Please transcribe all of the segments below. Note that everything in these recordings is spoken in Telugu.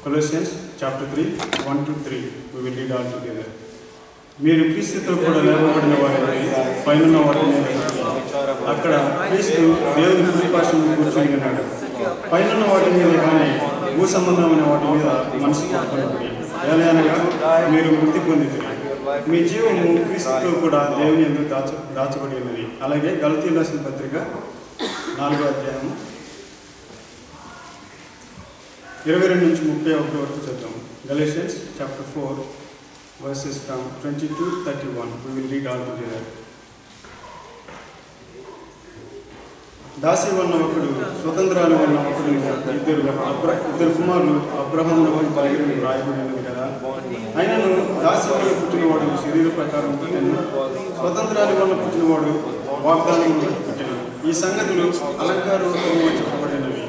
Colossians chapter 3, 1-3. We will read all together. మీరు క్రీస్తుతో కూడా లేపబడిన వారైతే పైనున్న వాటి మీద అక్కడ క్రీస్తు దేవుని కుడిపార్శ్వమున కూర్చొని ఉన్నాడు. పైనున్న వాటి మీద కానీ భూ సంబంధమైన వాటి మీద మనసు పెట్టుకొనుడి. ఏలయనగా మీరు మృతి పొందితిరి. మీ జీవము క్రీస్తుతో కూడా దేవుని యందు దాచబడి ఉన్నది. అలాగే గలతీయులకు రాసిన పత్రిక 4వ అధ్యాయం 22 నుంచి 31 వరకు చదువుతాం. Galatians chapter 4 verses from 20 to 31. We will read all together. దాసి ఉన్న ఒకడు స్వతంత్రాలు ఉన్న ఒకడు ఇద్దరు కుమారులు అబ్రహామునకు కలిగిన రాయబడినది కదా. ఆయనను దాసి వల్ల పుట్టినవాడు శరీర ప్రకారం పుట్టిన, స్వతంత్రాలు వల్ల పుట్టినవాడు వాగ్దానం పుట్టిన. ఈ సంగతులు అలంకారంలో చెప్పబడినవి.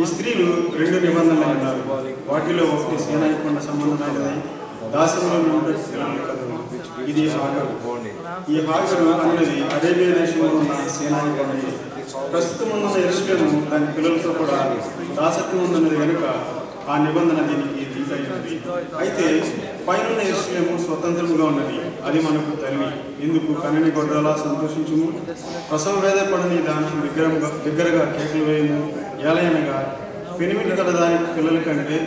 ఈ స్త్రీలు 2 నిబంధనలు ఉన్నారు. వాటిలో ఒకటి సేనాయకొండ సంబంధమైనది, దాసంలో కథను. ఇది హాగరు. ఈ హాగరు అనేది అరేబియా దేశంలో ఉన్న సేనాయకొండ. ప్రస్తుతం ఉన్న యెరూషలేము దాని పిల్లలతో కూడా దాసత్వం ఉన్నది కనుక ఆ నిబంధన దీనికి దీటైనది. అయితే పైన యెరూషలేము స్వతంత్రముగా ఉన్నది. అది మనకు తల్లి. ఎందుకు కనని గొడ్డలా సంతోషించుము, ప్రసవ వేద పడని దాని దగ్గరగా కేకలు వేయము. ఏలయనగా పెనిమిటి గల దాని పిల్లల కంటే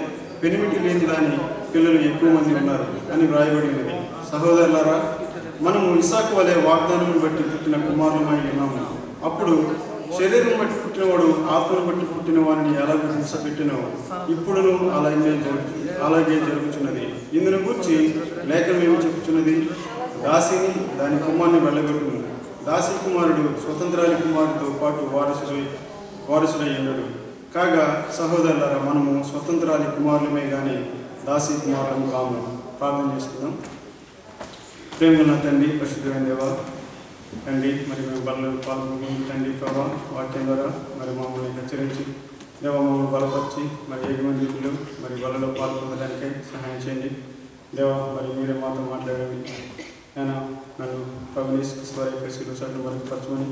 పెనిమిటి లేని దాని పిల్లలు ఎక్కువ మంది ఉన్నారు అని వ్రాయబడినది. సహోదరులారా, మనము ఇస్సాకు వలె వాగ్దానం బట్టి పుట్టిన కుమారులమై ఉన్నాము. అప్పుడు శరీరం బట్టి పుట్టినవాడు ఆత్మను బట్టి పుట్టిన వాడిని ఎలాగో హింస పెట్టినో ఇప్పుడును అలాగే జరుగుతున్నది. ఇందును గురించి లేఖనం ఏమి చెప్పుచున్నది? దాసిని దాని కుమారుని వెళ్ళగొట్టును. దాసి కుమారుడు స్వతంత్రాలి కుమారుడితో పాటు వారసుడై ఉండడు. కాగా సహోదరులారా, మనము స్వతంత్రాలి కుమారులమే కానీ దాసి కుమారులము కాము. ప్రార్థన చేసుకుందాం. ప్రేమగల తండ్రి, పరిశుద్ధమైన దేవా, తండ్రి, మరి మేము బలలో పాల్గొని తండ్రి ప్రభావ వాక్యం ద్వారా మరి మమ్మల్ని హెచ్చరించి దేవ మమ్మల్ని బలపరిచి మరి 7 మందిలో మరి బలలో పాల్గొనడానికై సహాయం చేయండి. దేవ మరి మీరే మాతో మాట్లాడండి. నేను నన్ను ప్రభుత్వ సార్లు మరుగుపరచమని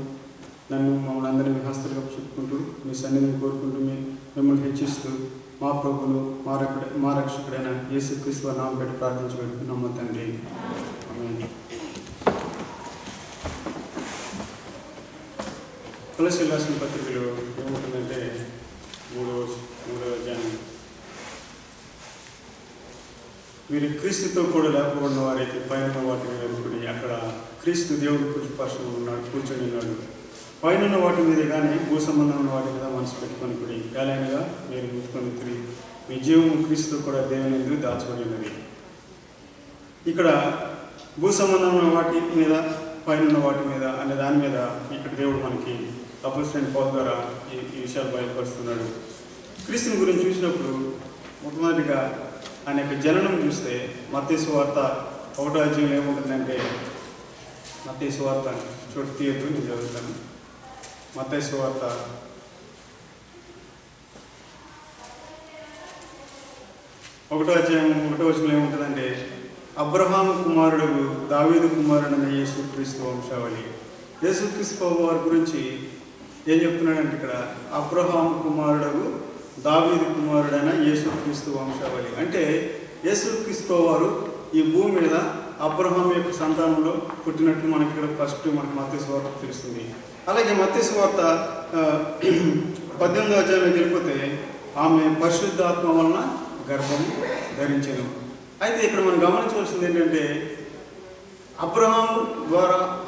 నన్ను మమ్మల్ని అందరినీ మీ హస్తలుగా చెప్పుకుంటూ మీ సన్నిధిని కోరుకుంటూ మిమ్మల్ని హెచ్చిస్తూ మా ప్రభువును మా రక్షకుడైన యేసుక్రీస్తు నామం పెట్టి ప్రార్థించబెట్టుకున్నాము తండ్రి. కొలస్సీయులకు రాసిన పత్రికలో ఏముంటుందంటే 3వ అధ్యాయం, మీరు క్రీస్తుతో కూడా లేకపోవడం వారైతే పైన వాటి మీద కూడి అక్కడ క్రీస్తు దేవుడు కుడిపార్శ్వమున ఉన్నాడు, కూర్చొని ఉన్నాడు. పైన వాటి మీద కానీ భూ సంబంధమైన వాటి మీద మనసు పెట్టుకొని కూడి ఏలైనగా మీరు ముట్టుకొని తిరిగి మీ జీవము క్రీస్తుతో కూడా దేవుని యందు దాచబడి ఉన్నది. ఇక్కడ భూ సంబంధమైన వాటి మీద పైన వాటి మీద అనే దాని మీద ఇక్కడ దేవుడు మనకి అపోస్తలుడైన పౌలు ద్వారా ఈ విషయాలు బయలుపరుస్తున్నాడు. క్రీస్తుని గురించి చూసినప్పుడు మొట్టమొదటిగా ఆయన యొక్క జననం చూస్తే మత్తయి సువార్త 1వ అధ్యాయంలో ఏముంటుందంటే, మత్తయి సువార్త చోటు తీయద్దు, నేను చదువుతాను. మత్తయి సువార్త 1వ అధ్యాయం 1వ వచనంలో ఏముంటుందంటే, అబ్రహాము కుమారుడు దావీదు కుమారుడైన యేసుక్రీస్తు వంశావళి. యేసుక్రీస్తు వారి గురించి ఏం చెప్తున్నాడంటే ఇక్కడ అబ్రహాము కుమారుడు దావీదు కుమారుడైన యేసుక్రీస్తు వంశావళి. అంటే యేసుక్రీస్తు వారు ఈ భూమి మీద అబ్రహాము యొక్క సంతానంలో పుట్టినట్లు మనకి ఇక్కడ ఫస్ట్ మనకు మత్తయి సువార్త తెలుస్తుంది. అలాగే మత్తయి సువార్త 18వ అధ్యాయంలో వెళ్ళిపోతే ఆమె పరిశుద్ధాత్మ వలన గర్భం ధరించెను. అయితే ఇక్కడ మనం గమనించవలసింది ఏంటంటే,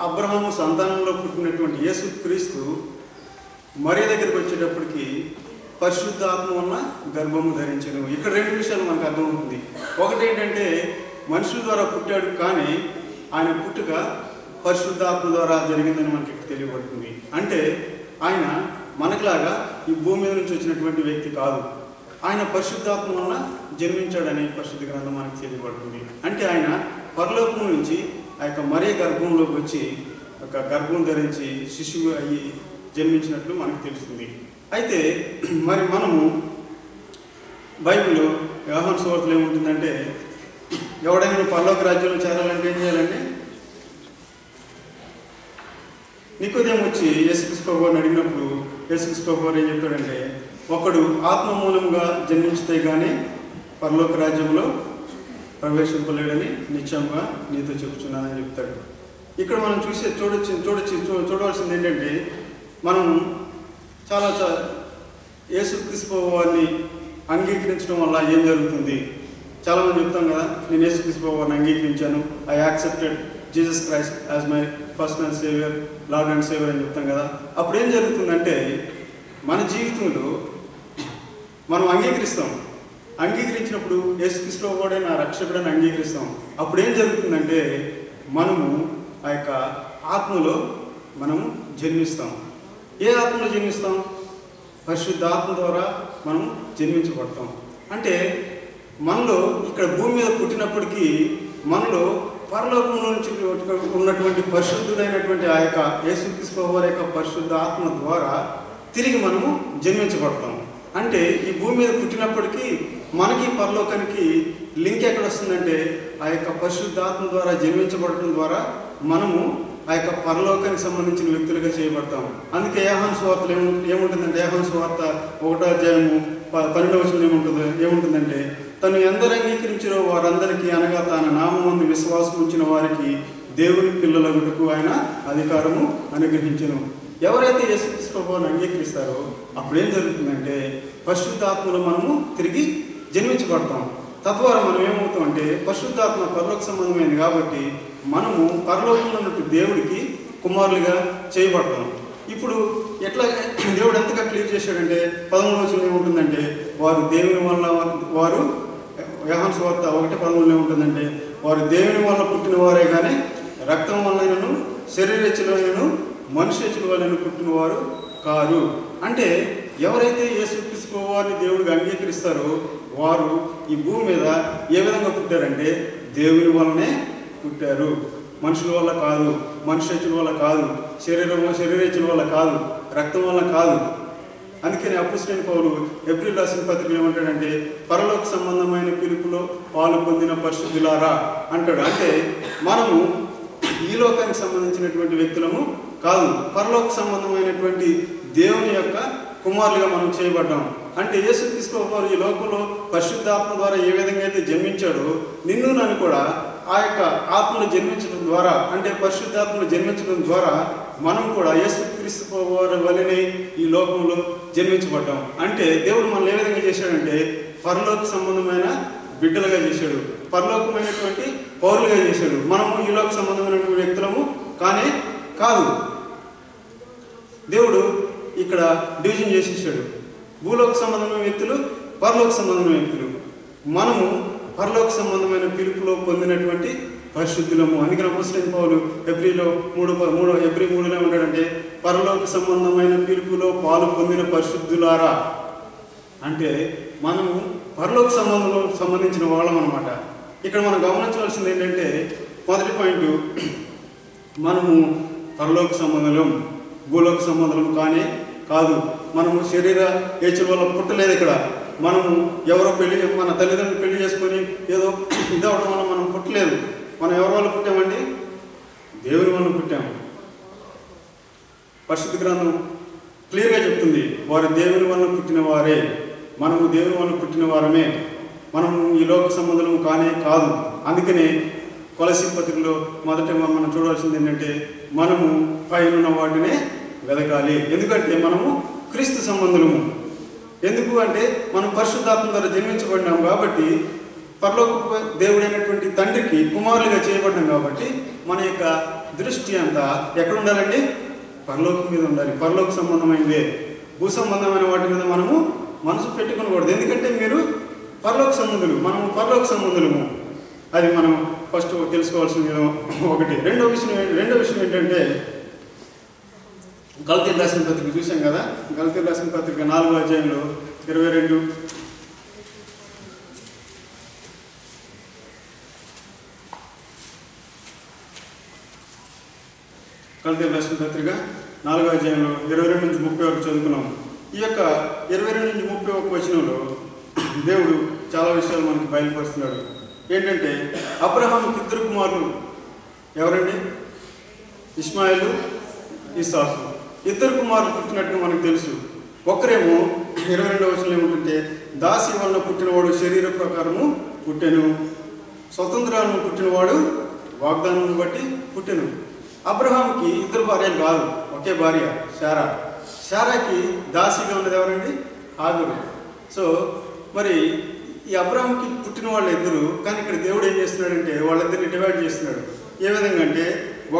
అబ్రహాము సంతానంలో పుట్టినటువంటి యేసుక్రీస్తు మరియ దగ్గరికి వచ్చేటప్పటికి పరిశుద్ధాత్మ వలన గర్భము ధరించెను. ఇక్కడ 2 విషయాలు మనకు అర్థమవుతుంది. ఒకటి ఏంటంటే, మనుషుల ద్వారా పుట్టాడు, కానీ ఆయన పుట్టుక పరిశుద్ధాత్మ ద్వారా జరిగిందని మనకి తెలియబడుతుంది. అంటే ఆయన మనకులాగా ఈ భూమి మీద నుంచి వచ్చినటువంటి వ్యక్తి కాదు. ఆయన పరిశుద్ధాత్మ వలన జన్మించాడని పరిశుద్ధ గ్రంథం మనకి తెలియబడుతుంది. అంటే ఆయన పరలోకం నుంచి ఆ యొక్క మరియ గర్భంలోకి వచ్చి ఒక గర్భం ధరించి శిశువు అయ్యి జన్మించినట్లు మనకు తెలుస్తుంది. అయితే మరి మనము బైబిల్లో యోహాను సువార్తలో ఏముంటుందంటే, ఎవడైనా పరలోక రాజ్యంలో చేరాలంటే ఏం చేయాలంటే, నికోదేము వచ్చి యేసుక్రీస్తు ప్రభువుని అడిగినప్పుడు యేసుక్రీస్తు ప్రభువు ఏం చెప్తాడంటే, ఒకడు ఆత్మ మూలంగా జన్మించితే కానీ పరలోక రాజ్యంలో ప్రవేశింపలేడని నిశ్చయంగా నీతో చెప్పుచున్నానని చెప్తాడు. ఇక్కడ మనం చూడవలసింది ఏంటంటే, మనం చాలా యేసుక్రీస్తు వారిని అంగీకరించడం వల్ల ఏం జరుగుతుంది? చాలామంది చెప్తాం కదా, నేను యేసుక్రీస్తు వారిని అంగీకరించాను, I accepted Jesus Christ as my personal saviour, Lord and saviour అని చెప్తాం కదా. అప్పుడు ఏం జరుగుతుందంటే, మన జీవితంలో మనం అంగీకరించినప్పుడు యేసుక్రీస్తు వాడే నా రక్షకుడని అంగీకరిస్తాం. అప్పుడు ఏం జరుగుతుందంటే, మనము ఆ యొక్క ఆత్మలో మనము జన్మిస్తాం. ఏ ఆత్మలో జన్మిస్తాం? పరిశుద్ధ ఆత్మ ద్వారా మనం జన్మించబడతాం. అంటే మనలో ఇక్కడ భూమి మీద పుట్టినప్పటికీ మనలో పరలోకంలో నుంచి ఉన్నటువంటి పరిశుద్ధుడైనటువంటి ఆ యొక్క యేసుక్రీస్తు వారి యొక్క పరిశుద్ధ ఆత్మ ద్వారా తిరిగి మనము జన్మించబడతాం. అంటే ఈ భూమి మీద పుట్టినప్పటికీ మనకి పరలోకానికి లింక్ ఎక్కడ వస్తుందంటే, ఆ యొక్క పరిశుద్ధాత్మ ద్వారా జన్మించబడటం ద్వారా మనము ఆ యొక్క పరలోకానికి సంబంధించిన వ్యక్తులుగా చేయబడతాం. అందుకే యోహాను సువార్తలో ఏముంటుందంటే, యోహాను సువార్త 1వ అధ్యాయము 12వ వచనం ఏముంటుందంటే, తను ఎందరు అంగీకరించారో వారందరికీ, అనగా తన నామమందు విశ్వాసం ఉంచిన వారికి దేవుని పిల్లలగుటకు ఆయన అధికారము అనుగ్రహించెను. ఎవరైతే యేసుక్రీస్తు ప్రభువుని అంగీకరిస్తారో అప్పుడేం జరుగుతుందంటే, పరిశుద్ధాత్మలో మనము తిరిగి జన్మించబడతాం. తద్వారా మనం ఏమవుతాం అంటే, పరిశుద్ధాత్మ పరలోక సంబంధమైంది కాబట్టి మనము పరలోకంలో ఉన్నట్టు దేవుడికి కుమారులుగా చేయబడతాం. ఇప్పుడు ఎట్లా దేవుడు ఎంతగా క్లియర్ చేశాడంటే, 13వ వచనం ఏముంటుందంటే, వారు దేవుని వల్ల వారు యోహాను సువార్త 1:13 ఏముంటుందంటే, వారు దేవుని వల్ల పుట్టిన వారే కానీ రక్తం వల్లనను శరీరేచ్ఛలైనను మనుష్యేచ్ఛల వలన పుట్టినవారు కారు. అంటే ఎవరైతే యేసుక్రీస్తు వారిని దేవుడిగా అంగీకరిస్తారో వారు ఈ భూమి మీద ఏ విధంగా పుట్టారంటే, దేవుని వల్లనే పుట్టారు. మనుషుల వల్ల కాదు, మనుష్యేచ్ఛల వల్ల కాదు, శరీరేచ్ఛల వల్ల కాదు, రక్తం వల్ల కాదు. అందుకని అపోస్తలుడైన పౌలు ఏప్రిల్ రాసిన పత్రికలు ఏమంటాడంటే, పరలోక సంబంధమైన పిలుపులో పాలు పొందిన పరిశుద్ధులారా అంటాడు. అంటే మనము ఈ లోకానికి సంబంధించినటువంటి వ్యక్తులము కాదు, పరలోక సంబంధమైనటువంటి దేవుని యొక్క కుమారులుగా మనం చేయబడ్డాం. అంటే యేసుక్రీస్తు వారు ఈ లోకంలో పరిశుద్ధాత్మ ద్వారా ఏ విధంగా అయితే జన్మించాడో, నిన్ను నన్ను కూడా ఆ యొక్క ఆత్మను జన్మించడం ద్వారా, అంటే పరిశుద్ధాత్మను జన్మించడం ద్వారా మనం కూడా యేసుక్రీస్తు వారి వలనే ఈ లోకంలో జన్మించబడ్డాం. అంటే దేవుడు మనల్ని ఏ విధంగా చేశాడంటే, పరలోక సంబంధమైన బిడ్డలుగా చేశాడు, పరలోకమైనటువంటి పౌరులుగా చేశాడు. మనము ఈ లోక సంబంధమైనటువంటి వ్యక్తులము కానీ కాదు. దేవుడు ఇక్కడ డివిజన్ చేసేసాడు. భూలోక సంబంధమైన వ్యక్తులు, పరలోక సంబంధమైన వ్యక్తులు. మనము పరలోక సంబంధమైన పిలుపులో పొందినటువంటి పరిశుద్ధులము. అందుకని అపోస్తలుడైన పౌలు ఏప్రిల్ 3 ఉంటాడంటే, పరలోక సంబంధమైన పిలుపులో పాలు పొందిన పరిశుద్ధులారా. అంటే మనము పరలోక సంబంధించిన వాళ్ళం అన్నమాట. ఇక్కడ మనం గమనించవలసింది ఏంటంటే, మొదటి పాయింట్, మనము పరలోక సంబంధం, భూలోక సంబంధం కానీ కాదు. మనము శరీర ఏచ్ఛల వల్ల పుట్టలేదు. ఇక్కడ మనము ఎవరో మన తల్లిదండ్రులు పెళ్లి చేసుకొని ఏదో ఇదవడం వల్ల మనం పుట్టలేదు. మనం ఎవరి వల్ల పుట్టామండి? దేవుని వల్ల పుట్టాము. పరిశుద్ధ గ్రంథం క్లియర్గా చెప్తుంది, వారు దేవుని వల్ల పుట్టిన వారే. మనము దేవుని వల్ల పుట్టిన వారమే. మనము ఈ లోక సంబంధం కానే కాదు. అందుకనే కొలసీ పత్రికలో మొదట మనం చూడాల్సింది ఏంటంటే, మనము పైన వాటినే వెదకాలి. ఎందుకంటే మనము క్రీస్తు సంబంధులము. ఎందుకు అంటే మనం పరిశుద్ధాత్మ ద్వారా జన్మించబడినాము కాబట్టి, పరలోక దేవుడైనటువంటి తండ్రికి కుమారులుగా చేయబడ్డాం కాబట్టి మన యొక్క దృష్టి అంతా ఎక్కడ ఉండాలండి? పరలోకం మీద ఉండాలి. పరలోక సంబంధమైనదే. భూ సంబంధమైన వాటి మీద మనము మనసు పెట్టుకునకూడదు. ఎందుకంటే మీరు పరలోక సంబంధులు, మనము పరలోక సంబంధులము. అది మనం ఫస్ట్ తెలుసుకోవాల్సిన ఒకటి. రెండో విషయం ఏంటంటే, గలతీయులకు రాసిన పత్రిక చూసాం కదా. గలతీయులకు రాసిన పత్రిక 4వ అధ్యాయంలో 22 గలతీయులకు రాసిన పత్రిక 4వ అధ్యాయంలో 22 నుంచి 30 వరకు చదువుకున్నాం. ఈ యొక్క 22 నుంచి 31 వచనంలో దేవుడు చాలా విషయాలు మనకి బయలుపరుస్తున్నాడు. ఏంటంటే, అబ్రహాముకి 2 కుమారులు ఎవరండి? ఇష్మాయేలు, ఇస్సాకు. 2 కుమారులు పుట్టినట్టు మనకు తెలుసు. ఒకరేమో 22వ వచనంలో ఏముంటుంటే దాసి వలన పుట్టినవాడు శరీర ప్రకారము పుట్టెను, స్వతంత్రాలను పుట్టినవాడు వాగ్దానం బట్టి పుట్టెను. అబ్రహాంకి ఇద్దరు భార్యలు కాదు, ఒకే భార్య శారా. శారాకి దాసిగా ఉన్నది ఎవరండి? హాగరు. సో మరి ఈ అబ్రహాంకి పుట్టిన వాళ్ళు ఇద్దరు, కానీ ఇక్కడ దేవుడు ఏం చేస్తున్నాడంటే వాళ్ళిద్దరిని డివైడ్ చేస్తున్నాడు. ఏ విధంగా అంటే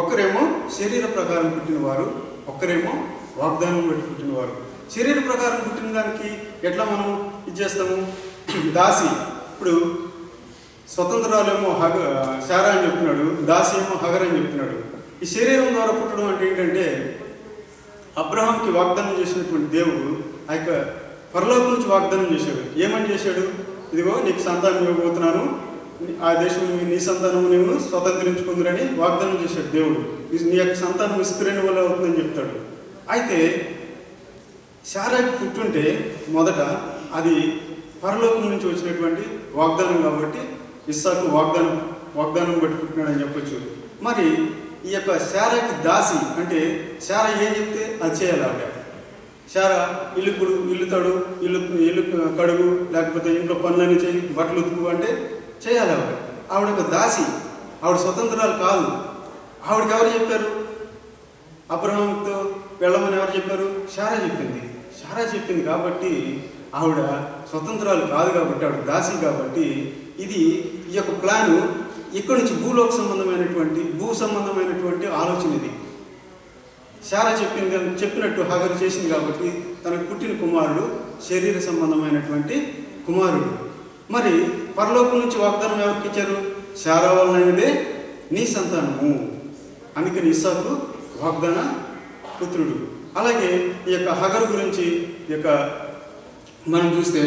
ఒక్కరేమో శరీర ప్రకారం పుట్టినవారు, ఒక్కరేమో వాగ్దానం బట్టి పుట్టినవారు. శరీర ప్రకారం పుట్టిన దానికి ఎట్లా మనం ఇది చేస్తాము? దాసి. ఇప్పుడు స్వతంత్రాలేమో శారా అని చెప్తున్నాడు, దాసి ఏమో హగర్ అని చెప్తున్నాడు. ఈ శరీరం ద్వారా పుట్టడం అంటే ఏంటంటే అబ్రహాంకి వాగ్దానం చేసినటువంటి దేవుడు ఆ యొక్క పరలోకం నుంచి వాగ్దానం చేశాడు. ఏమని చేశాడు? ఇదిగో నీకు సంతానం ఇవ్వబోతున్నాను, ఆ దేశం నీ సంతానం నేను స్వతంత్రించుకుందరని వాగ్దానం చేశాడు దేవుడు. నీ యొక్క సంతానం విస్తరణ వల్ల అవుతుందని చెప్తాడు. అయితే శారాకి పుట్టుంటే మొదట అది పరలోకం నుంచి వచ్చినటువంటి వాగ్దానం కాబట్టి ఇస్సాకు వాగ్దానం బట్టి పుట్టినాడని చెప్పొచ్చు. మరి ఈ యొక్క శారాకి దాసి అంటే శారా ఏం చెప్తే అది చేయాలి ఆవిడ. శారా ఇల్లు తడు, ఇల్లు కడుగు, లేకపోతే ఇంట్లో పనులన్నీ చేయి, బట్టలు ఉతుకు అంటే చేయాలి ఆవిడ. ఆవిడ ఒక దాసి, ఆవిడ స్వతంత్రాలు కాదు. ఆవిడకి ఎవరు చెప్పారు? అబ్రహాంతో వెళ్ళమని ఎవరు చెప్పారు? శారా చెప్పింది. శారా చెప్పింది కాబట్టి ఆవిడ స్వతంత్రాలు కాదు కాబట్టి ఆవిడ దాసి కాబట్టి ఇది ఈ యొక్క ప్లాను ఇక్కడి నుంచి భూ సంబంధమైనటువంటి ఆలోచన ఇది. శారా చెప్పినట్టు హగరు చేసింది కాబట్టి తనకు పుట్టిన కుమారుడు శరీర సంబంధమైనటువంటి కుమారుడు. మరి పరలోకం నుంచి వాగ్దానం ఎవరికి ఇచ్చారు? శారా వలనైనదే నీ సంతానము. అందుకని ఇస్సాకు వాగ్దాన పుత్రుడు. అలాగే ఈ యొక్క హగరు గురించి ఈ యొక్క మనం చూస్తే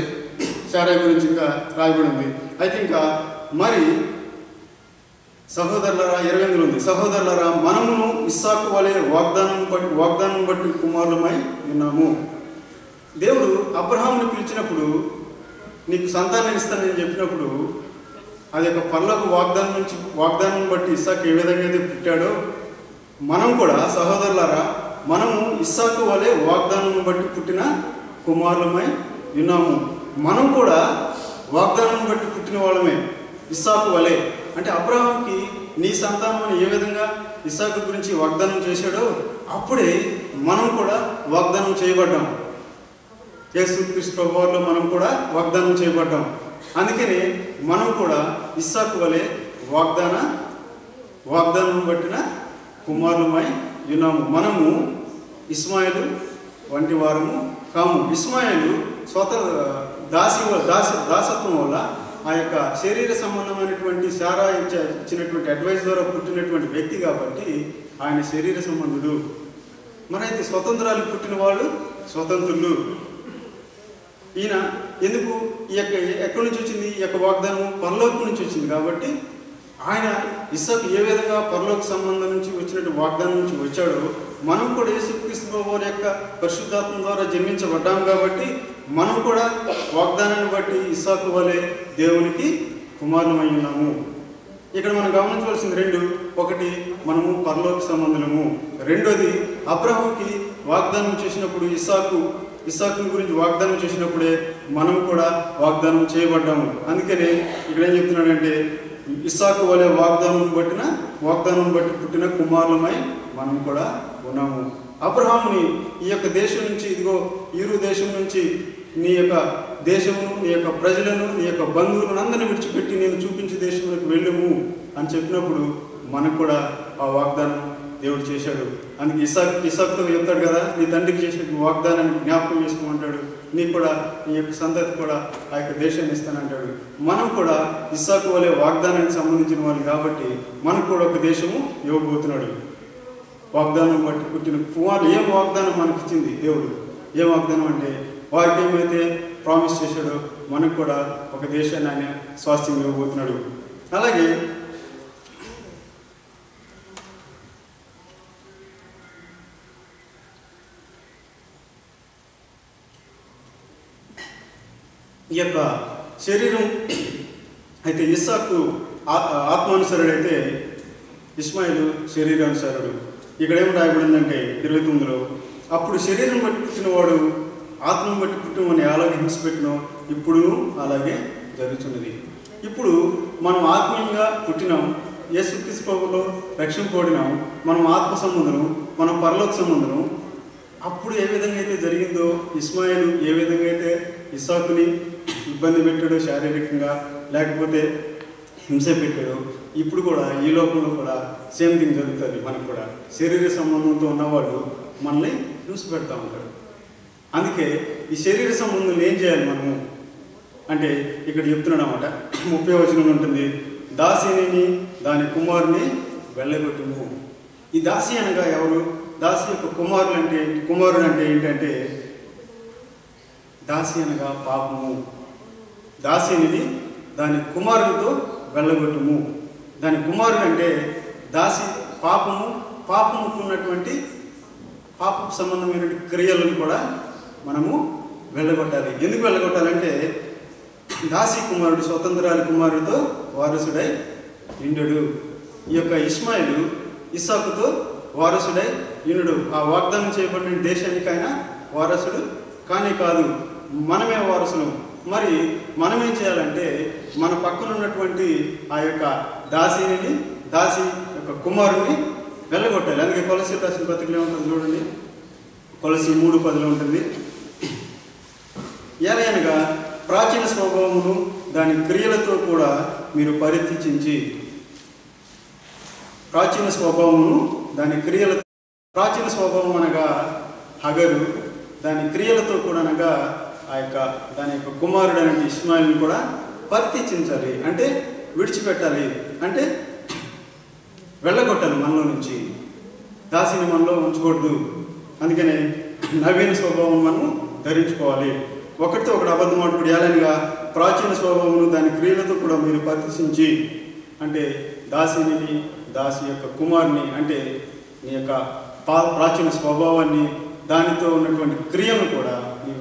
శారా గురించి ఇంకా రాయబడి ఉంది. అయితే ఇంకా మరి సహోదరులరా 28 ఉంది. సహోదరులరా మనమును ఇస్సాకు వలె వాగ్దానం బట్టి కుమారులమై ఉన్నాము. దేవుడు అబ్రహామును పిలిచినప్పుడు నీకు సంతానం ఇస్తానని చెప్పినప్పుడు అది యొక్క పరలోక వాగ్దానం బట్టి ఇస్సాకు ఏ విధంగా అయితే పుట్టాడో మనం కూడా సహోదరులారా మనము ఇస్సాకు వలె వాగ్దానం బట్టి పుట్టిన కుమారులమై ఉన్నాము. మనం కూడా వాగ్దానం బట్టి పుట్టిన వాళ్ళమే ఇస్సాకు వలె. అంటే అబ్రహాంకి నీ సంతానం అని ఏ విధంగా ఇస్సాకు గురించి వాగ్దానం చేశాడో అప్పుడే మనం కూడా వాగ్దానం చేయబడ్డాం. యేసుక్రీస్తు ప్రభువులో మనం కూడా వాగ్దానం చేయబడ్డాం. అందుకని మనం కూడా ఇస్సాకు వలె వాగ్దానం బట్టిన కుమారులమై ఉన్నాము. మనము ఇస్మాయిలు వంటి వారము కాము. ఇస్మాయిలు దాసత్వం వల్ల ఆ యొక్క శరీర సంబంధమైనటువంటి శారా ఇచ్చినటువంటి అడ్వైస్ ద్వారా పుట్టినటువంటి వ్యక్తి కాబట్టి ఆయన శరీర సంబంధుడు. మరైతే స్వతంత్రాలు పుట్టిన వాళ్ళు స్వతంత్రులు. ఈయన ఎందుకు ఈ యొక్క ఎక్కడి నుంచి వచ్చింది? ఈ యొక్క వాగ్దానం పరలోకం నుంచి వచ్చింది కాబట్టి ఆయన ఇస్సాకు ఏ విధంగా పరలోక సంబంధం నుంచి వచ్చినట్టు వాగ్దానం నుంచి వచ్చాడో మనం కూడా యేసుక్రీస్తు ప్రభువు యొక్క పరిశుద్ధాత్మ ద్వారా జన్మించబడ్డాము కాబట్టి మనం కూడా వాగ్దానాన్ని బట్టి ఇస్సాకు వలె దేవునికి కుమారులమై ఉన్నాము. ఇక్కడ మనం గమనించవలసింది రెండు. ఒకటి, మనము పరలోక సంబంధులము. రెండోది, అబ్రహాముకి వాగ్దానం చేసినప్పుడు ఇస్సాకు గురించి వాగ్దానం చేసినప్పుడే మనం కూడా వాగ్దానం చేయబడ్డాము. అందుకనే ఇక్కడ ఏం చెప్తున్నాడంటే ఇస్సాకు వలె వాగ్దానం బట్టి పుట్టిన కుమారులమై మనం కూడా ఉన్నాము. అబ్రహాముని ఈ యొక్క దేశం నుంచి, ఇదిగో ఈరు దేశం నుంచి నీ యొక్క దేశమును, నీ యొక్క ప్రజలను, నీ యొక్క బంధువులను అందరినీ విడిచిపెట్టి నేను చూపించే దేశంలోకి వెళ్ళము అని చెప్పినప్పుడు మనకు కూడా ఆ వాగ్దానం దేవుడు చేశాడు. అందుకే ఇస్సాకుతో చెప్తాడు కదా, నీ తండ్రికి చేసిన వాగ్దానాన్ని జ్ఞాపకం చేసుకోమంటాడు. నీకు కూడా నీ యొక్క సంతతి కూడా ఆ యొక్క దేశాన్ని ఇస్తానంటాడు. మనం కూడా ఇస్సాకు వలె వాగ్దానానికి సంబంధించిన వాళ్ళు కాబట్టి మనకు కూడా ఒక దేశము ఇవ్వబోతున్నాడు. వాగ్దానం బట్టి పుట్టిన కుమారులు. ఏం వాగ్దానం మనకి ఇచ్చింది దేవుడు? ఏం వాగ్దానం అంటే వారికి ఏమైతే ప్రామిస్ చేశాడో మనకు కూడా ఒక దేశాన్ని ఆయన స్వాస్థ్యం ఇవ్వబోతున్నాడు. అలాగే ఈ యొక్క శరీరం అయితే ఇస్సాకు ఆత్మానుసరుడైతే ఇస్మాయిలు శరీరానుసారుడు. ఇక్కడ ఏం రాయబడిందంటే 29లో అప్పుడు శరీరం బట్టి పుట్టినవాడు ఆత్మను బట్టి పుట్టిన మనం ఎలాగే హింస పెట్టినో ఇప్పుడు అలాగే జరుగుతున్నది. ఇప్పుడు మనం ఆత్మీయంగా పుట్టినాం, యేసుక్రీస్తు ప్రభువులో రక్షింపబడినాం, మనం ఆత్మ సంబంధం, మనం పరలోక సంబంధం. అప్పుడు ఏ విధంగా అయితే జరిగిందో, ఇస్మాయిలు ఏ విధంగా అయితే ఇస్సాకుని ఇబ్బంది పెట్టాడో శారీరకంగా, లేకపోతే హింస పెట్టాడో, ఇప్పుడు కూడా ఈ లోకంలో కూడా సేమ్ థింగ్ జరుగుతుంది. మనకు కూడా శరీర సంబంధంతో ఉన్నవాళ్ళు మనల్ని హింస పెడతా ఉంటారు. అందుకే ఈ శరీర సంబంధం ఏం చేయాలి మనము అంటే ఇక్కడ చెప్తున్నాడు అన్నమాట. 30వ వచనం ఉంటుంది, దాసిని దాని కుమారుని వెళ్ళగొట్టుము. ఈ దాసి అనగా ఎవరు? దాసి యొక్క కుమారుడు అంటే ఏంటంటే దాసి అనగా పాపము. దాసిని దాని కుమారునితో వెళ్ళగొట్టుము. దాని కుమారుడు అంటే దాసి పాపముకున్నటువంటి పాపకు సంబంధమైన క్రియలను కూడా మనము వెళ్ళగొట్టాలి. ఎందుకు వెళ్ళగొట్టాలంటే దాసి కుమారుడు స్వతంత్రాల కుమారుడితో వారసుడై ఇండుడు. ఈ యొక్క ఇస్మాయిలు ఇస్సాకుతో వారసుడై ఇండుడు. ఆ వాగ్దానం చేయబడిన దేశానికైనా వారసుడు కానీ కాదు, మనమే వారసులు. మరి మనమేం చేయాలంటే మన పక్కన ఉన్నటువంటి ఆ యొక్క దాసి యొక్క కుమారుని వెళ్ళగొట్టాలి. అందుకే కొలసి రాసిన పత్రికలో ఉంటుంది చూడండి, కొలసి 3:10 ఉంటుంది, ఏలయనగా ప్రాచీన స్వభావమును దాని క్రియలతో కూడా మీరు పరిత్యజించి. ప్రాచీన స్వభావమును దాని క్రియలతో, ప్రాచీన స్వభావం అనగా హగరు, దాని క్రియలతో కూడా అనగా దాని యొక్క కుమారుడు అనే ఇస్మాయిల్ని కూడా పరిత్యజించాలి. అంటే విడిచిపెట్టాలి, అంటే వెళ్ళగొట్టాలి మనలో నుంచి. దాసిని మనలో ఉంచకూడదు. అందుకనే నవీన స్వభావం మనము ధరించుకోవాలి. ఒకటితో ఒకటి అబద్ధం ఆడుకుడు ఏలనగా ప్రాచీన స్వభావమును దాని క్రియలతో కూడా మీరు పరిశీలించి. అంటే దాసి యొక్క కుమారుని అంటే నీ యొక్క ప్రాచీన స్వభావాన్ని, దానితో ఉన్నటువంటి క్రియను కూడా నీ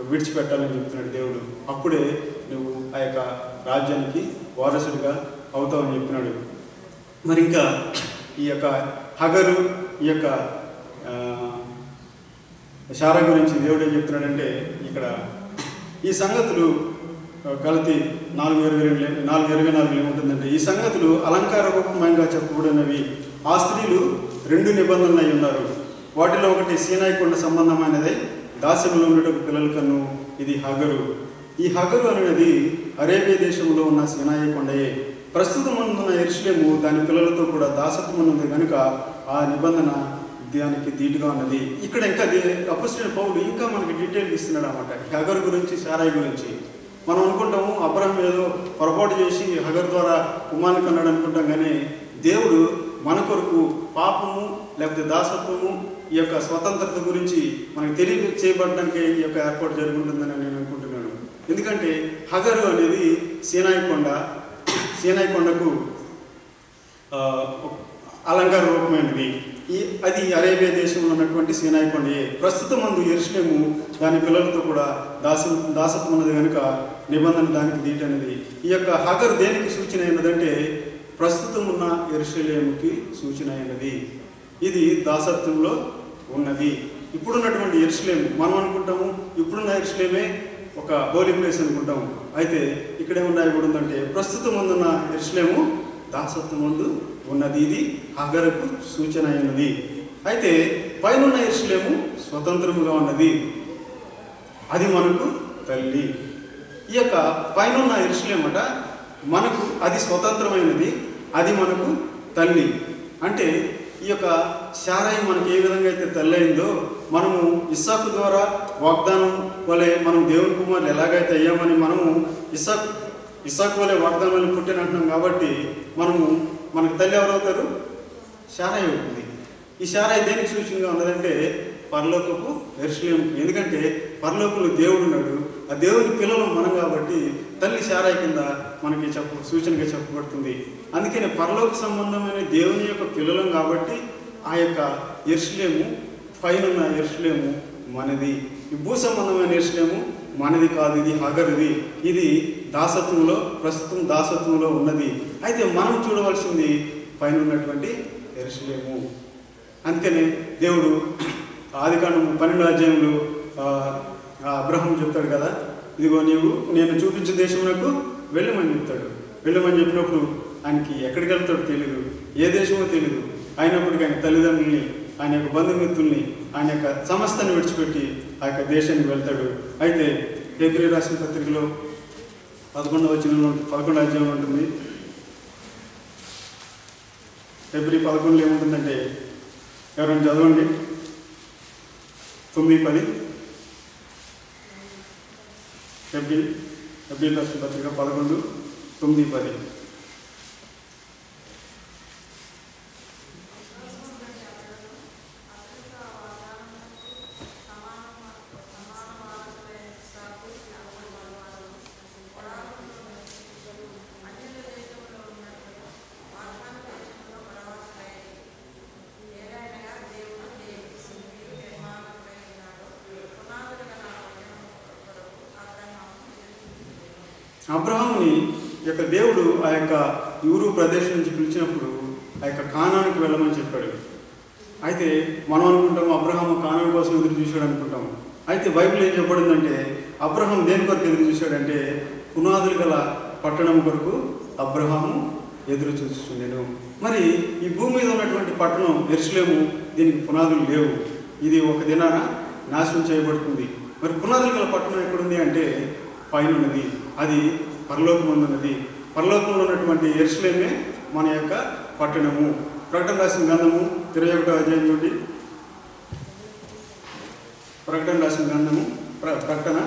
విడిచిపెట్టాలని చెప్తున్నాడు దేవుడు. అప్పుడే నువ్వు ఆ యొక్క రాజ్యానికి వారసుడిగా అవుతావని చెప్తున్నాడు. మరి ఇంకా ఈ యొక్క హగరు, ఈ యొక్క శారా గురించి దేవుడు ఏం చెప్తున్నాడంటే ఇక్కడ ఈ సంగతులు గలతీ 4:24 ఏముంటుందంటే, ఈ సంగతులు అలంకార రూపంగా చెప్పబడినవి. ఆ స్త్రీలు 2 నిబంధనలు అయి ఉన్నారు. వాటిలో ఒకటి సీనాయి కొండ సంబంధమైనది, దాస్యంలో ఉండటకు పిల్లల కన్ను. ఇది హగరు. ఈ హగరు అనేది అరేబియా దేశంలో ఉన్న సీనాయి కొండయే. ప్రస్తుతం ఉన్న యెరూషలేము దాని పిల్లలతో కూడా దాసత్వం ఉన్నది కనుక ఆ నిబంధన దానికి ధీటుగా ఉన్నది. ఇక్కడ ఇంకా అపోస్తలుడైన పౌలు ఇంకా మనకి డీటెయిల్ ఇస్తున్నాడు అన్నమాట హగరు గురించి, శారాయి గురించి. మనం అనుకుంటాము అబ్రహాం ఏదో పొరపాటు చేసి హగరు ద్వారా కుమారుని కన్నాడు అనుకుంటాం, కానీ దేవుడు మన కొరకు పాపము లేకపోతే దాసత్వము, ఈ యొక్క స్వతంత్రత గురించి మనకు తెలియచేయబడడానికి ఈ యొక్క ఏర్పాటు జరుగుతుందని నేను అనుకుంటున్నాను. ఎందుకంటే హగరు అనేది సీనాయి కొండకు అలంకార రూపమైనది. అది అరేబియా దేశంలో ఉన్నటువంటి సీనాయి కొండయే. ప్రస్తుతం మందు యెరూషలేము దాని పిల్లలతో కూడా దాసత్వం ఉన్నది కనుక నిబంధన దానికి ధీటనేది. ఈ యొక్క హగరు దేనికి సూచన అయినదంటే ప్రస్తుతం ఉన్న యెరూషలేముకి సూచన అయినది. ఇది దాసత్వంలో ఉన్నది. ఇప్పుడున్నటువంటి యెరూషలేము మనం అనుకుంటాము ఇప్పుడున్న యెరూషలేమే ఒక హోలీ ప్లేస్ అనుకుంటాము. అయితే ఇక్కడేమన్నా ఇవ్వడుందంటే ప్రస్తుతం ముందున్న యెరూషలేము దాసత్వం ముందు ఉన్నది. ఇది హగరుకు సూచన అయినది. అయితే పైనున్న యెరూషలేము స్వతంత్రముగా ఉన్నది, అది మనకు తల్లి. ఈ యొక్క పైనున్న యెరూషలేమట మనకు అది స్వతంత్రమైనది, అది మనకు తల్లి. అంటే ఈ యొక్క శారాయి మనకి ఏ విధంగా అయితే తల్లి అయిందో, మనము ఇస్సాకు ద్వారా వాగ్దానం వలె మనం దేవుని కుమారులు ఎలాగైతే అయ్యామని మనము ఇస్సాకు వలె వాగ్దానాలు పుట్టినంటున్నాం. కాబట్టి మనకు తల్లి ఎవరవుతారు? శారాయి అవుతుంది. ఈ శారాయి దేనికి సూచనగా ఉన్నదంటే పరలోకపు యెరూషలేము. ఎందుకంటే పరలోకంలో దేవుడు ఉన్నాడు, ఆ దేవుని పిల్లలు మనం కాబట్టి తల్లి శారాయి కింద మనకి సూచనగా చెప్పబడుతుంది. అందుకని పరలోక సంబంధమైన దేవుని యొక్క పిల్లలం కాబట్టి ఆ యొక్క యెరూషలేము, పైనున్న యెరూషలేము మనది. ఈ భూ సంబంధమైన యెరూషలేము మనది కాదు, ఇది హగరుది. ఇది దాసత్వంలో, ప్రస్తుతం దాసత్వంలో ఉన్నది. అయితే మనం చూడవలసింది పైన ఉన్నటువంటి యెరూషలేము. అందుకని దేవుడు ఆదికాండం 12వ అధ్యాయంలో అబ్రహాం చెప్తాడు కదా, ఇదిగో నేను చూపించే దేశమునకు వెళ్ళమని చెప్తాడు. వెళ్ళమని చెప్పినప్పుడు ఆయనకి ఎక్కడికి వెళ్తాడో తెలియదు, ఏ దేశమో తెలియదు. అయినప్పటికీ ఆయన తల్లిదండ్రుల్ని, ఆయన యొక్క బంధుమిత్రుల్ని, ఆయన యొక్క సమస్తాన్ని విడిచిపెట్టి ఆ యొక్క దేశానికి వెళ్తాడు. అయితే హెబ్రీ రాసిన పత్రికలో 11వ అధ్యాయంలో ఉంటుంది. హెబ్రీ 11లో ఏముంటుందంటే, ఎవరైనా చదవండి, 9-10. హెబ్రీ రాసిన పత్రిక 11:9-10. అబ్రహాముని యొక్క దేవుడు ఆ యొక్క యూరు ప్రదేశం నుంచి పిలిచినప్పుడు ఆ యొక్క కానానికి వెళ్ళమని చెప్పాడు. అయితే మనం అనుకుంటాము అబ్రహాము కానాను కోసం ఎదురు చూశాడు అనుకుంటాము. అయితే బైబిల్ ఏం చెప్పబడిందంటే, అబ్రహాం దేని కొరకు ఎదురు చూశాడంటే, పునాదులు గల పట్టణం కొరకు అబ్రహాము ఎదురు చూస్తుండెను. మరి ఈ భూమి మీద ఉన్నటువంటి పట్టణం యెరూషలేము, దీనికి పునాదులు లేవు. ఇది ఒక దినాన నాశనం చేయబడుతుంది. మరి పునాదులు గల పట్టణం ఎక్కడుంది అంటే పైన ఉన్నది, అది పరలోకమందు ఉన్నది. పరలోకంలో ఉన్నటువంటి యెరూషలేమే మన యొక్క పట్టణము. ప్రకటన రాసిన గ్రంథము 21వ అధ్యాయం నుండి, ప్రకటన రాసిన గ్రంథము ప్రకటన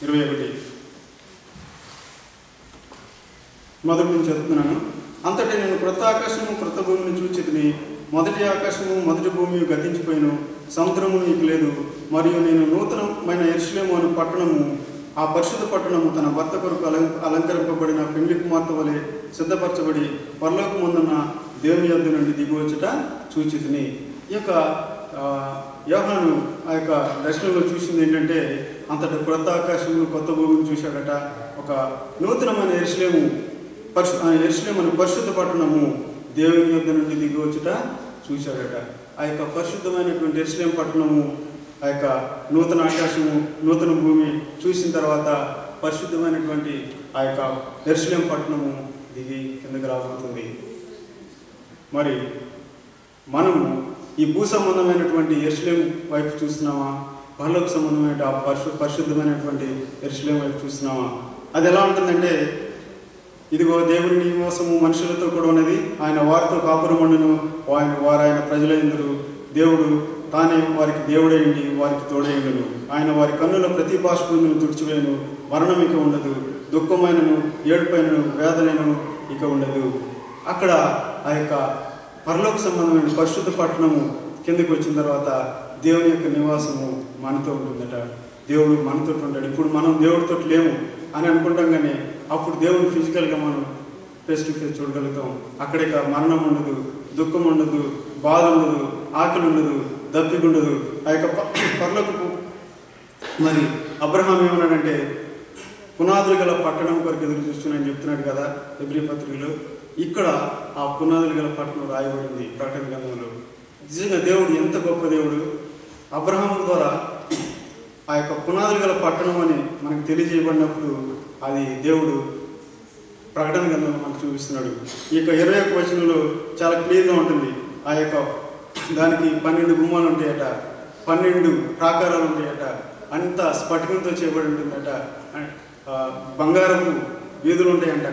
21 మొదటి నుంచి చదువుతున్నాను. అంతటి నేను క్రొత్త ఆకాశము క్రొత్త భూమిని చూచితిని. మొదటి ఆకాశము మొదటి భూమి గతించిపోయిను, సముద్రము నీకు లేదు. మరియు నేను నూతనమైన యెరూషలేము అను పట్టణము, ఆ పరిశుద్ధ పట్టణము తన భర్త కొరకు అలంకరింపబడిన పెండ్లి కుమార్తె వలె సిద్ధపరచబడి పరలోకమందున్న దేవుని యొద్ద నుండి దిగువచ్చుట చూచితిని. ఈ యొక్క యోహాను ఆ యొక్క దర్శనంలో చూసింది ఏంటంటే, అంతటి క్రొత్త ఆకాశము కొత్త భూమిని చూశాడట. ఒక నూతనమైన యెరూషలేము అనే పరిశుద్ధ పట్టణము దేవుని యొద్ద నుండి దిగువచ్చుట చూశాడట. ఆ యొక్క పరిశుద్ధమైనటువంటి యెరూషలేము పట్టణము, ఆ యొక్క నూతన ఆకాశము నూతన భూమి చూసిన తర్వాత పరిశుద్ధమైనటువంటి ఆ యొక్క యెరూషలేము పట్టణము దిగి కిందకి రాబోతుంది. మరి మనము ఈ భూ సంబంధమైనటువంటి యెరూషలేము వైపు చూస్తున్నామా, పరలోక సంబంధమైన ఆ పరిశుద్ధమైనటువంటి యెరూషలేము వైపు చూస్తున్నామా? అది ఎలా ఉంటుందంటే, ఇదిగో దేవుని నివాసము మనుషులతో కూడా ఉన్నది, ఆయన వారితో కాపురమండును, ఆయన ప్రజలందరూ, దేవుడు తానే వారికి దేవుడైంది, వారికి తోడైండును. ఆయన వారి కన్నుల ప్రతి బాష్పమును తుడిచివేయను, మరణం ఇక ఉండదు, దుఃఖమైనను ఏడుపైనను వేదనను ఇక ఉండదు. అక్కడ ఆ యొక్క పరలోక సంబంధమైన పరిశుద్ధ పట్టణము కిందకి వచ్చిన తర్వాత దేవుని యొక్క నివాసము మనతో ఉంటుందట. దేవుడు మనతో ఉంటాడు. ఇప్పుడు మనం దేవుడితో లేము అని అనుకుంటాం, కానీ అప్పుడు దేవుని ఫిజికల్గా మనం ఫేస్ టు ఫేస్ చూడగలుగుతాం. అక్కడిక మరణం ఉండదు, దుఃఖం ఉండదు, బాధ ఉండదు, ఆకలి ఉండదు, దప్పిక ఉండదు. ఆ యొక్క పరలోకపు మరి అబ్రహాం ఏమన్నాడంటే, పునాదులు గల పట్టణం కొరకు ఎదురు చూస్తున్నాయని చెప్తున్నాడు కదా హెబ్రీ పత్రికలో. ఇక్కడ ఆ పునాదులు గల పట్టణం రాయబడింది ప్రకటన గ్రంథంలో. నిజంగా దేవుడు ఎంత గొప్ప దేవుడు! అబ్రహాం ద్వారా ఆ యొక్క పునాదులు గల పట్టణం అని మనకు తెలియజేయబడినప్పుడు అది దేవుడు ప్రకటన గ్రంథంలో మనకు చూపిస్తున్నాడు. ఈ యొక్క 21వ వచనంలో చాలా క్లియర్గా ఉంటుంది. ఆ యొక్క దానికి 12 గుమ్మాలు ఉంటాయట, 12 ప్రాకారాలు ఉంటాయట, అంతా స్ఫటికంతో చేయబడి ఉంటుందట, బంగారపు వీధులు ఉంటాయంట.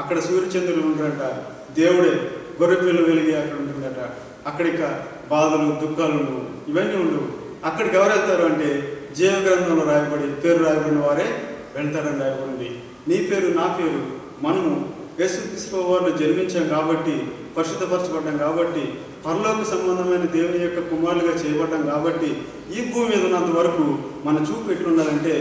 అక్కడ సూర్యచంద్రులు ఉంటారంట, దేవుడే గొర్రెపిల్లు వెలిగి అక్కడ ఉంటుందట. అక్కడిక బాధలు దుఃఖాలు ఉండవు, ఇవన్నీ ఉండవు. అక్కడికి ఎవరు వెళ్తారు అంటే, జీవ గ్రంథంలో పేరు రాయబడిన వారే వెళ్తారని రాయబడింది. నీ పేరు నా పేరు, మనము యేసుక్రీస్తు వారిలో జన్మించాం కాబట్టి, పరిశుద్ధపరచబడ్డాం కాబట్టి, పరలోక సంబంధమైన దేవుని యొక్క కుమారులుగా చేయబడ్డాం కాబట్టి, ఈ భూమి మీద ఉన్నంత వరకు మన చూపు ఎట్లుండాలంటే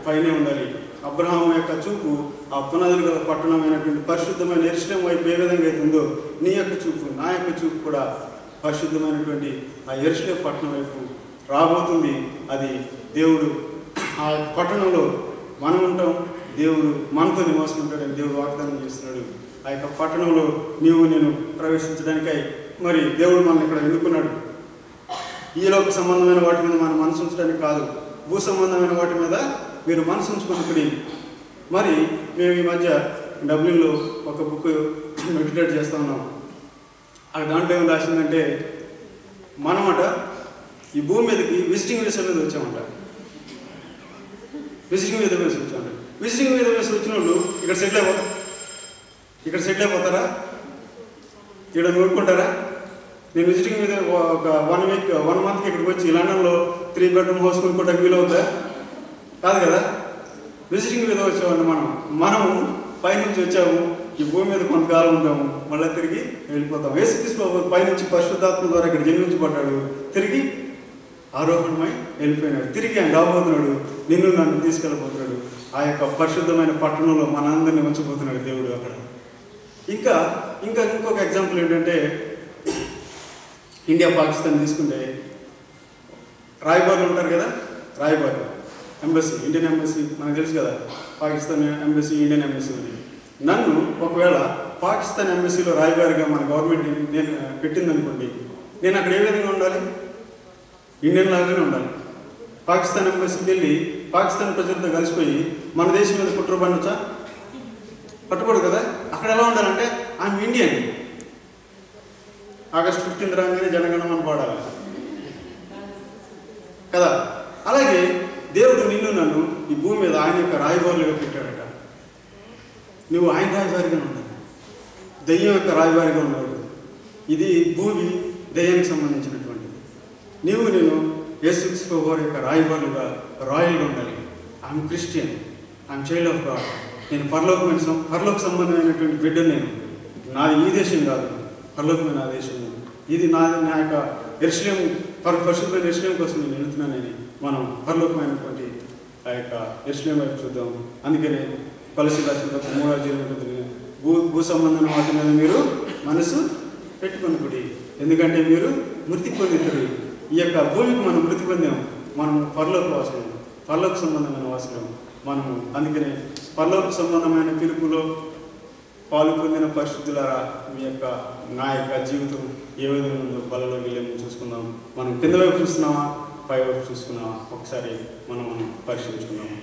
పైనే ఉండాలి. అబ్రహాము యొక్క చూపు ఆ పునాదులు గల పట్టణమైనటువంటి పరిశుద్ధమైన యెరూషలేము వైపు ఏ విధంగా అయితే ఉందో, నీ యొక్క చూపు నా యొక్క చూపు కూడా పరిశుద్ధమైనటువంటి ఆ యెరూషలేము పట్టణం వైపు రాబోతుంది. అది దేవుడు ఆ పట్టణంలో మనం ఉంటాం, దేవుడు మనతో నివాసం ఉంటాడని దేవుడు వాగ్దానం చేస్తున్నాడు. ఆ యొక్క పట్టణంలో నీవు నేను ప్రవేశించడానికై మరి దేవుడు మనల్ని ఇక్కడ ఎన్నుకున్నాడు. ఈ లోక సంబంధమైన వాటి మీద మనం మనసు ఉంచడానికి కాదు, భూ సంబంధమైన వాటి మీద మీరు మనసు ఉంచుకున్నప్పుడు. మరి మేము ఈ మధ్య డబ్ల్యూలో ఒక బుక్ మెడిటేట్ చేస్తూ ఉన్నాం. అక్కడ దాంట్లో ఏం రాసిందంటే, మనమాట ఈ భూమి మీదకి విజిటింగ్ వీసా మీద వచ్చామంట. విజిటింగ్ వీసా మీద వచ్చామంట. విజిటింగ్ వీసా మీద వచ్చిన వాళ్ళు ఇక్కడ సెటిల్ అయిపోతారా? ఇక్కడ నూరుకుంటారా? నేను విజిటింగ్ మీద ఒక 1 మంత్కి ఇక్కడికి వచ్చి లండన్లో 3 బెడ్రూమ్ హౌస్ కొనుక్కోవడానికి వీలవుతుందా? కాదు కదా. విజిటింగ్ మీద వచ్చామని మనం పైనుంచి వచ్చాము, ఈ భూమి మీద కొంతకాలం ఉంటాము, మళ్ళీ తిరిగి వెళ్ళిపోతాం. యేసుక్రీస్తు పైనుంచి పరిశుద్ధాత్మ ద్వారా ఇక్కడ జన్మించబడ్డాడు, తిరిగి ఆరోహణమై వెళ్ళిపోయినాడు, తిరిగి ఆయన రాబోతున్నాడు, నిన్ను నన్ను తీసుకెళ్ళబోతున్నాడు. ఆ యొక్క పరిశుద్ధమైన పట్టణంలో మనందరినీ ఉంచబోతున్నాడు దేవుడు అక్కడ. ఇంకొక ఎగ్జాంపుల్ ఏంటంటే, ఇండియా పాకిస్తాన్ తీసుకుంటే రాయబారులు ఉంటారు కదా, రాయబారు ఎంబసీ, ఇండియన్ ఎంబసీ మనకు తెలుసు కదా, పాకిస్తాన్ ఎంబసీ, ఇండియన్ ఎంబసీ ఉంది. నన్ను ఒకవేళ పాకిస్తాన్ ఎంబసీలో రాయబారిగా మన గవర్నమెంట్ నేను పెట్టిందనుకోండి, నేను అక్కడ ఏ విధంగా ఉండాలి? ఇండియన్ లాగానే ఉండాలి. పాకిస్తాన్ ఎంబసీకి వెళ్ళి పాకిస్తాన్ ప్రజలతో కలిసిపోయి మన దేశం మీద కుట్ర పండొచ్చా? పట్టుకోడు కదా. అక్కడ ఎలా ఉండాలంటే ఐఎమ్ ఇండియన్. ఆగస్ట్ 15 రాగానే జనగణమని పాడాలి కదా. అలాగే దేవుడు నిన్ను నన్ను ఈ భూమి మీద ఆయన యొక్క రాయబారులుగా పెట్టాడట. నువ్వు ఆయన రాయబారిగా ఉండాలి, దయ్యం యొక్క రాయబారిగా ఉండకూడదు. ఇది భూమి దయ్యానికి సంబంధించినటువంటిది. నేను యేసుక్రీస్తు వారి యొక్క రాయబారులుగా రాయల్గా ఉండాలి. I'm Christian, I'm child of God. నేను పరలోక సంబంధమైనటువంటి బిడ్డను. నేను నాది ఈ దేశం కాదు, పరలోకమైన నా దేశం. ఇది నా యొక్క యెరూషలేము, పరిశుద్ధమైన యెరూషలేము కోసం నేను వెళుతున్నానని మనం పరలోకమైనటువంటి ఆ యొక్క యెరూషలేము వైపు చూద్దాం. అందుకనే కొలస్సీ రాసిన 3:8 భూ సంబంధమైన వాటి మీద మీరు మనసు పెట్టుకొనుడి, ఎందుకంటే మీరు మృతి పొందుతారు. ఈ యొక్క భూమికి మనం మృతి పొందాము, మనం పరలోక వాసులు, పరలోక సంబంధమైన వాసులు మనము. అందుకనే పరలోక సంబంధమైన పిలుపులో పాలు పొందిన పరిశుద్ధులారా, నా యొక్క జీవితం ఏ విధంగా ఉందో బలలో వెళ్ళి చూసుకుందాం. మనం కింద వైపు చూస్తున్నామా, పై వైపు చూసుకున్నామా? ఒకసారి మనం పరిశీలించుకున్నాము.